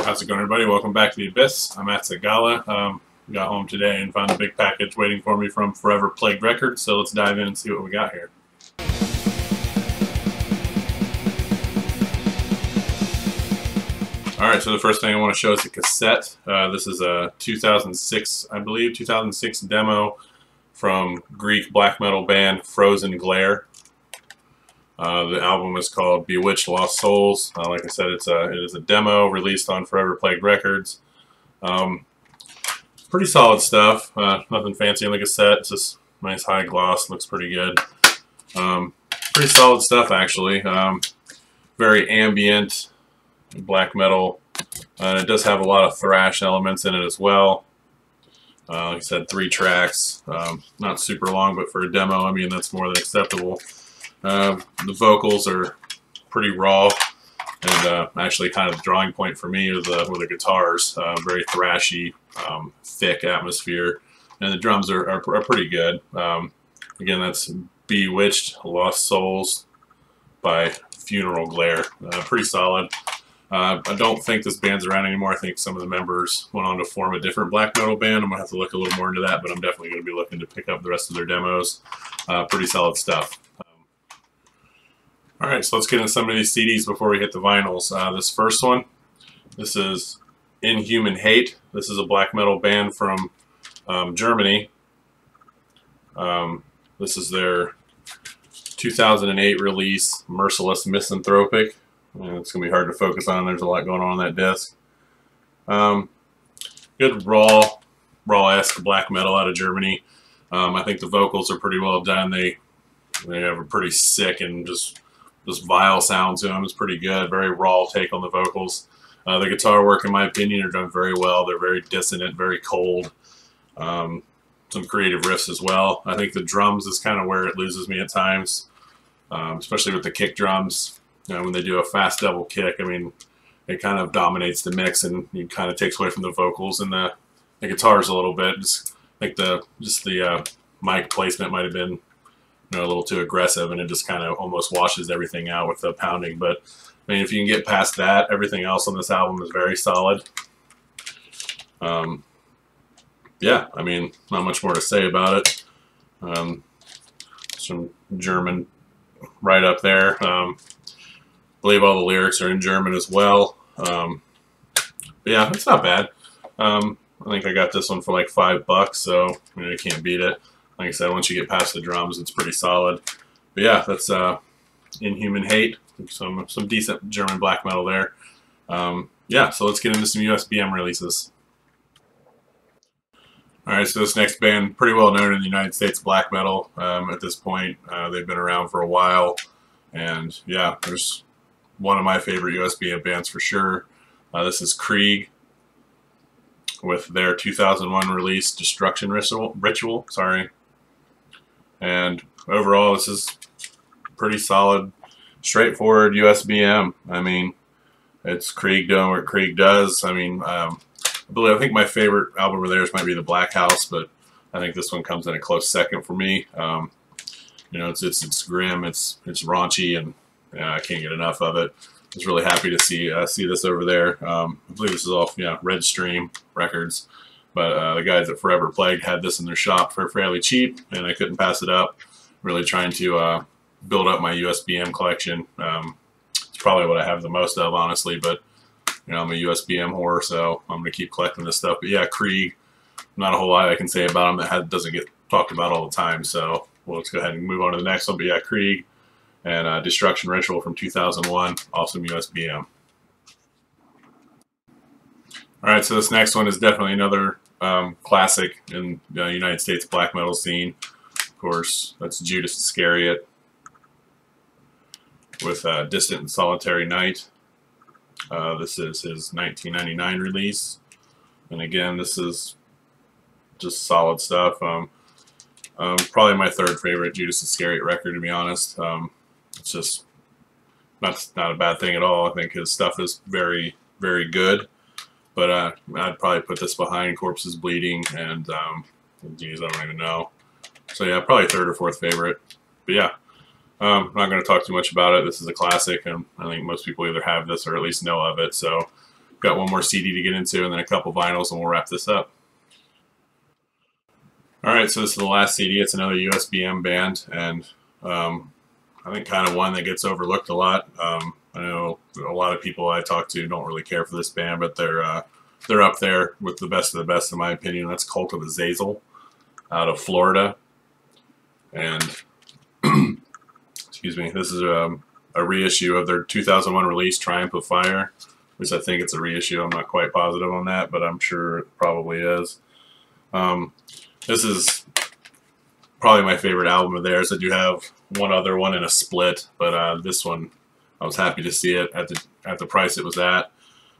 How's it going, everybody? Welcome back to the Abyss. I'm at Sagala. Got home today and found a big package waiting for me from Forever Plagued Records, so let's dive in and see what we got here. Alright, so the first thing I want to show is a cassette. This is a 2006, I believe, 2006 demo from Greek black metal band Frozen Glare. The album is called Bewitched Lost Souls. Like I said, it is a demo released on Forever Plagued Records. Pretty solid stuff. Nothing fancy on the cassette. It's just nice high gloss. Looks pretty good. Pretty solid stuff, actually. Very ambient black metal. It does have a lot of thrash elements in it as well. Like I said, 3 tracks. Not super long, but for a demo, I mean, that's more than acceptable. The vocals are pretty raw, and actually kind of the drawing point for me were the guitars. Very thrashy, thick atmosphere, and the drums are pretty good. Again, that's Bewitched Lost Souls by Funeral Glare. Pretty solid. I don't think this band's around anymore. I think some of the members went on to form a different black metal band. I'm going to have to look a little more into that, but I'm definitely going to be looking to pick up the rest of their demos. Pretty solid stuff. Alright, so let's get into some of these CDs before we hit the vinyls. This first one, this is Inhuman Hate. This is a black metal band from Germany. This is their 2008 release, Merciless Misanthropic. It's going to be hard to focus on. There's a lot going on that disc. Good raw-esque black metal out of Germany. I think the vocals are pretty well done. They have a pretty sick and just vile sound to them. It's pretty good. Very raw take on the vocals. The guitar work, in my opinion, are done very well. They're very dissonant, very cold. Some creative riffs as well. I think the drums is kind of where it loses me at times, especially with the kick drums. You know, when they do a fast double kick, I mean, it kind of dominates the mix and it kind of takes away from the vocals and the guitars a little bit. I think the mic placement might have been a little too aggressive, and it just kind of almost washes everything out with the pounding. But I mean, if you can get past that, everything else on this album is very solid. Yeah, I mean, not much more to say about it. Some German right up there. I believe all the lyrics are in German as well. But yeah, it's not bad. I think I got this one for like $5, so I mean, I can't beat it. Like I said, once you get past the drums, it's pretty solid. But yeah, that's Inhuman Hate. Some decent German black metal there. Yeah, so let's get into some USBM releases. Alright, so this next band, pretty well known in the United States black metal at this point. They've been around for a while. And yeah, there's one of my favorite USBM bands for sure. This is Krieg with their 2001 release, Destruction Ritual. Sorry. And overall, this is pretty solid, straightforward USBM. I mean, it's Krieg doing what Krieg does. I mean, I think my favorite album of theirs might be The Black House, but I think this one comes in a close second for me. You know, it's grim, it's raunchy, and I can't get enough of it. I was really happy to see this over there. I believe this is off Red Stream Records. But the guys at Forever Plagued had this in their shop for fairly cheap, and I couldn't pass it up. Really trying to build up my USBM collection. It's probably what I have the most of, honestly, but you know, I'm a USBM whore, so I'm going to keep collecting this stuff. But yeah, Krieg, not a whole lot I can say about him that doesn't get talked about all the time, so let's go ahead and move on to the next one. But yeah, Krieg and Destruction Ritual from 2001, awesome USBM. Alright, so this next one is definitely another classic in the United States black metal scene. Of course, that's Judas Iscariot with Distant and Solitary Night. This is his 1999 release. And again, this is just solid stuff. Probably my third favorite Judas Iscariot record, to be honest. It's just not a bad thing at all. I think his stuff is very, very good. But I'd probably put this behind Corpses Bleeding and, geez, I don't even know. So yeah, probably third or fourth favorite. But yeah, I'm not going to talk too much about it. This is a classic, and I think most people either have this or at least know of it. So got one more CD to get into, and then a couple vinyls, and we'll wrap this up. All right, so this is the last CD. It's another USBM band, and I think kind of one that gets overlooked a lot. I know a lot of people I talk to don't really care for this band, but they're up there with the best of the best, in my opinion. That's Culturas Asel out of Florida, and excuse me, this is a reissue of their 2001 release, Triumph of Fire, which I think it's a reissue. I'm not quite positive on that, but I'm sure it probably is. This is probably my favorite album of theirs. I do have one other one in a split, but this one, I was happy to see it at the price it was at.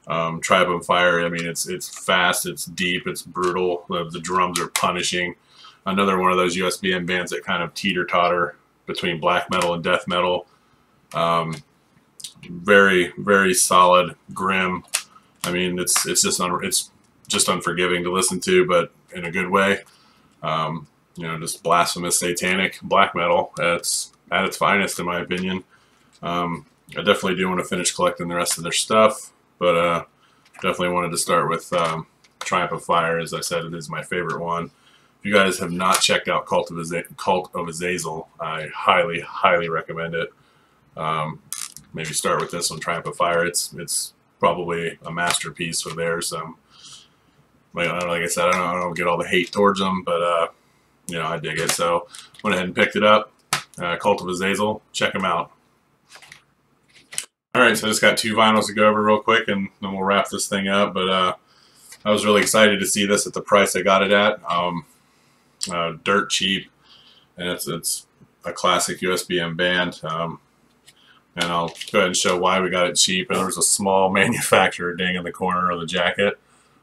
Triumph of Fire, I mean, it's fast, it's deep, it's brutal. The drums are punishing. Another one of those USBM bands that kind of teeter-totter between black metal and death metal. Very, very solid, grim. I mean, it's just unforgiving to listen to, but in a good way. You know, just blasphemous, satanic black metal at its finest, in my opinion. I definitely do want to finish collecting the rest of their stuff, but definitely wanted to start with Triumph of Fire. As I said, it is my favorite one. If you guys have not checked out Cult of Azal, I highly, highly recommend it. Maybe start with this one, Triumph of Fire. It's probably a masterpiece of theirs. Like I said, I don't get all the hate towards them, but you know, I dig it. So went ahead and picked it up. Cult of Azal, check them out. All right, so I just got 2 vinyls to go over real quick, and then we'll wrap this thing up. But I was really excited to see this at the price I got it at. Dirt cheap, and it's a classic USBM band. And I'll go ahead and show why we got it cheap. And there was a small manufacturer ding in the corner of the jacket.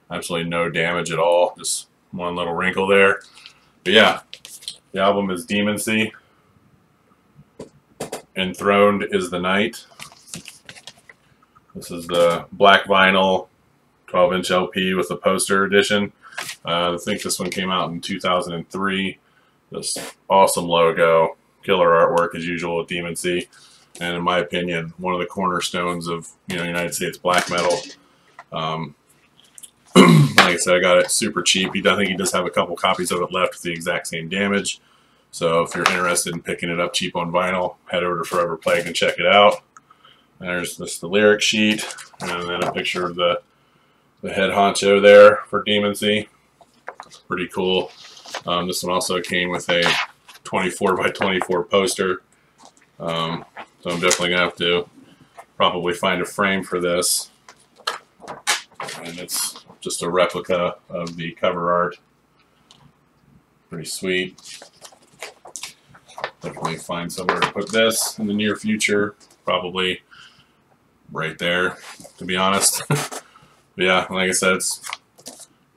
Absolutely no damage at all, just one little wrinkle there. But yeah, the album is Demoncy. Enthroned is the Night. This is the black vinyl 12-inch LP with the poster edition. I think this one came out in 2003. This awesome logo, killer artwork as usual with Demoncy, and in my opinion, one of the cornerstones of United States black metal. Like I said, I got it super cheap. I think he does have a couple copies of it left with the exact same damage. So if you're interested in picking it up cheap on vinyl, head over to Forever Plague and check it out. There's the lyric sheet, and then a picture of the head honcho there for Demoncy. Pretty cool. This one also came with a 24x24 poster. So I'm definitely going to have to probably find a frame for this. And it's just a replica of the cover art. Pretty sweet. Definitely find somewhere to put this in the near future. Probably right there, to be honest. But yeah, like I said, it's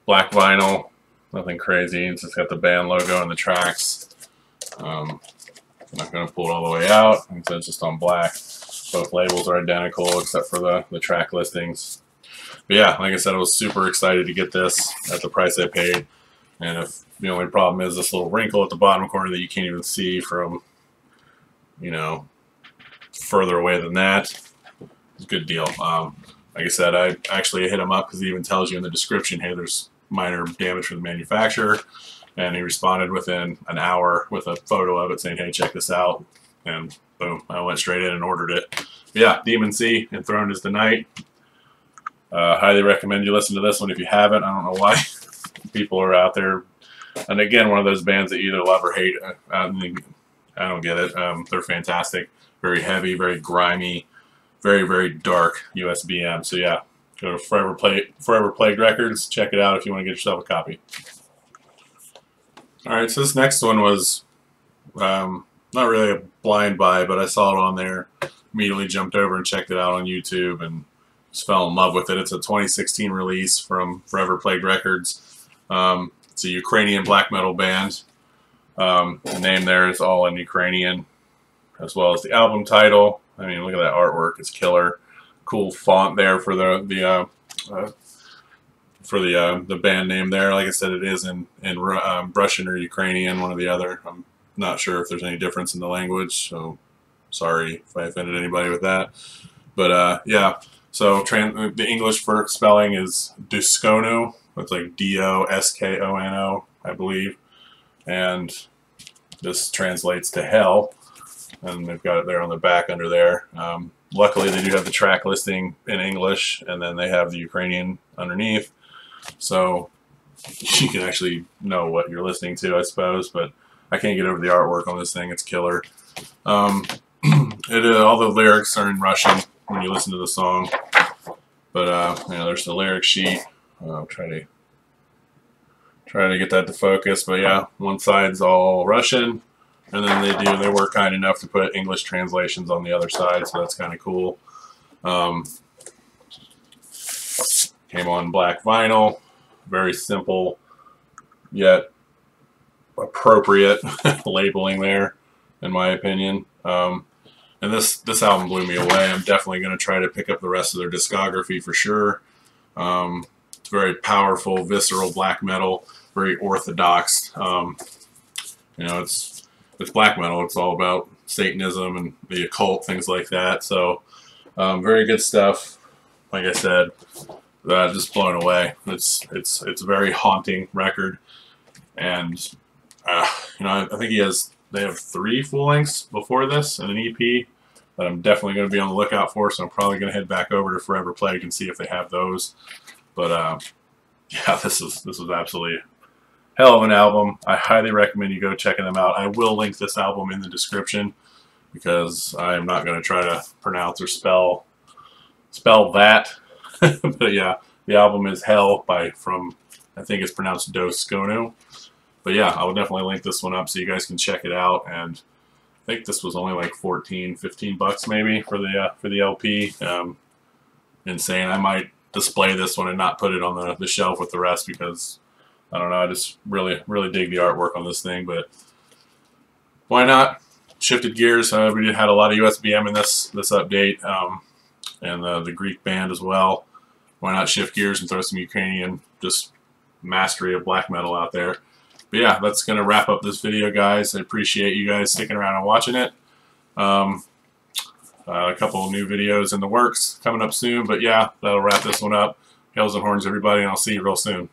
black vinyl. Nothing crazy. It's just got the band logo and the tracks. I'm not going to pull it all the way out. Like I said, it's just on black. Both labels are identical except for the track listings. But yeah, like I said, I was super excited to get this at the price I paid. And if the only problem is this little wrinkle at the bottom corner that you can't even see from, further away than that, it's a good deal. Like I said, I actually hit him up because it even tells you in the description, hey, there's minor damage from the manufacturer. And he responded within an hour with a photo of it saying, hey, check this out. And boom, I went straight in and ordered it. But yeah, Demoncy, Enthroned is the Night. Highly recommend you listen to this one if you haven't. I don't know why people are out there. And again, one of those bands that you either love or hate. I don't get it. They're fantastic. Very heavy, very grimy, very, very dark USBM. So yeah, go to Forever Plague Records. Check it out if you want to get yourself a copy. Alright, so this next one was not really a blind buy, but I saw it on there. Immediately jumped over and checked it out on YouTube and just fell in love with it. It's a 2016 release from Forever Plague Records. It's a Ukrainian black metal band. The name there is all in Ukrainian, as well as the album title. I mean, look at that artwork; it's killer. Cool font there for the band name there. Like I said, it is in Russian or Ukrainian, one or the other. I'm not sure if there's any difference in the language, so sorry if I offended anybody with that. But yeah, So the English for spelling is Skonu. It's like Doskono, I believe. And this translates to hell. And they've got it there on the back under there. Luckily, they do have the track listing in English, and then they have the Ukrainian underneath. So you can actually know what you're listening to, I suppose. But I can't get over the artwork on this thing. It's killer. All the lyrics are in Russian when you listen to the song. But you know, there's the lyric sheet. I'll try to get that to focus. But yeah, one side's all Russian, and then they were kind enough to put English translations on the other side, so that's kind of cool. Came on black vinyl, very simple yet appropriate labeling there, in my opinion. And this album blew me away. I'm definitely going to try to pick up the rest of their discography for sure. It's very powerful, visceral black metal, very orthodox. You know, it's black metal. It's all about Satanism and the occult, things like that. So very good stuff. Like I said, just blown away. It's a very haunting record, and you know, I think they have 3 full lengths before this and an EP that I'm definitely going to be on the lookout for. So I'm probably going to head back over to Forever Plagued and see if they have those. But yeah, this was absolutely hell of an album. I highly recommend you go checking them out. I will link this album in the description because I am not going to try to pronounce or spell that. But yeah, the album is Hell from I think it's pronounced Skonu. But yeah, I will definitely link this one up so you guys can check it out. And I think this was only like 14, 15 bucks maybe for the LP. Insane. I might display this one and not put it on the shelf with the rest because I don't know. I just really dig the artwork on this thing. But why not? Shifted gears. We had a lot of USBM in this update, and the Greek band as well. Why not shift gears and throw some Ukrainian just mastery of black metal out there? But yeah, that's going to wrap up this video, guys. I appreciate you guys sticking around and watching it. A couple of new videos in the works coming up soon. But yeah, that'll wrap this one up. Hails and horns, everybody, and I'll see you real soon.